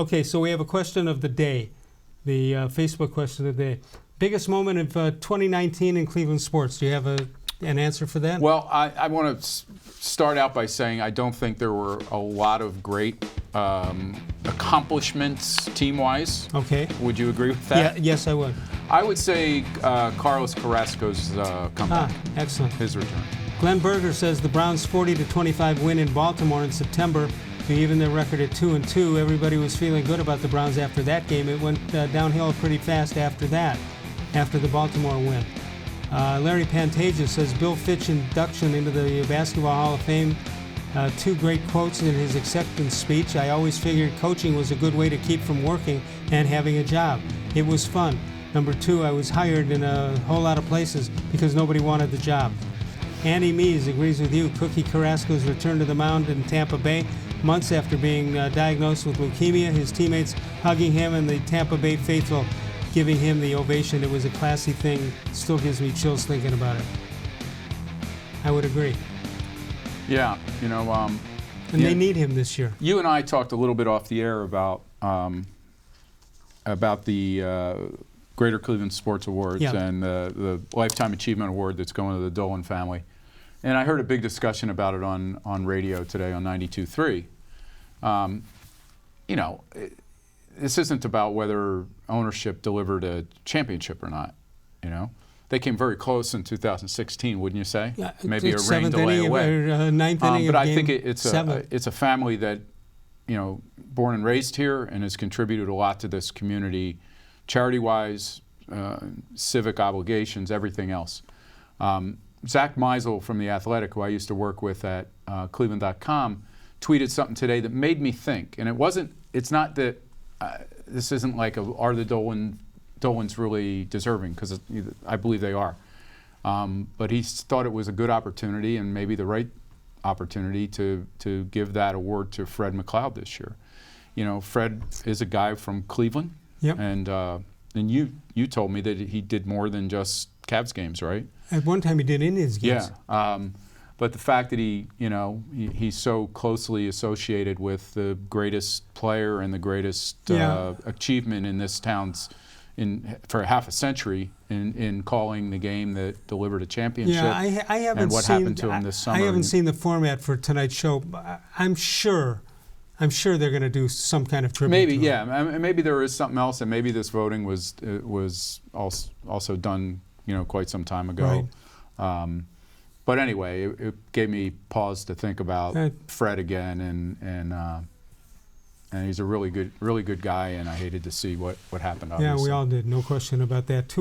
Okay, so we have a question of the day, the Facebook question of the day. Biggest moment of 2019 in Cleveland sports. Do you have an answer for that? Well, I want to start out by saying I don't think there were a lot of great accomplishments team-wise. Okay. Would you agree with that? Yeah, yes, I would. I would say Carlos Carrasco's comeback. Excellent. His return. Glenn Berger says the Browns' 40-25 win in Baltimore in September to even their record at 2-2. Everybody was feeling good about the Browns after that game. It went downhill pretty fast after that, after the Baltimore win. Larry Pantages says Bill Fitch induction into the Basketball Hall of Fame. Two great quotes in his acceptance speech. I always figured coaching was a good way to keep from working and having a job. It was fun. Number two, I was hired in a whole lot of places because nobody wanted the job. Andy Mees agrees with you. Cookie Carrasco's return to the mound in Tampa Bay months after being diagnosed with leukemia. His teammates hugging him and the Tampa Bay faithful giving him the ovation. It was a classy thing. Still gives me chills thinking about it. I would agree. Yeah, you know. And they need him this year. You and I talked a little bit off the air about the Greater Cleveland Sports Awards and the Lifetime Achievement Award that's going to the Dolan family. And I heard a big discussion about it on radio today on 92.3. You know, this isn't about whether ownership delivered a championship or not, you know. They came very close in 2016, wouldn't you say? Yeah, maybe a rain delay away. Ninth inning but of I game think it's a family that, you know, born and raised here and has contributed a lot to this community, charity-wise, civic obligations, everything else. Zach Meisel from The Athletic, who I used to work with at cleveland.com, tweeted something today that made me think. And it's not that this isn't like are the Dolans really deserving, because I believe they are. But he thought it was a good opportunity and maybe the right opportunity to give that award to Fred McLeod this year. You know, Fred is a guy from Cleveland, and you told me that he did more than just Cavs games, right? At one time he did Indians games. Yeah, but the fact that he's so closely associated with the greatest player and the greatest achievement in this town's for half a century in calling the game that delivered a championship. Yeah, I haven't and what seen, happened to him this summer. I haven't seen the format for tonight's show. I'm sure they're going to do some kind of tribute. Maybe, to him. maybe there is something else, and maybe this voting was also done, you know, quite some time ago. Right. But anyway, it gave me pause to think about Fred again, and he's a really good guy, and I hated to see what happened. Obviously. Yeah, we all did. No question about that too.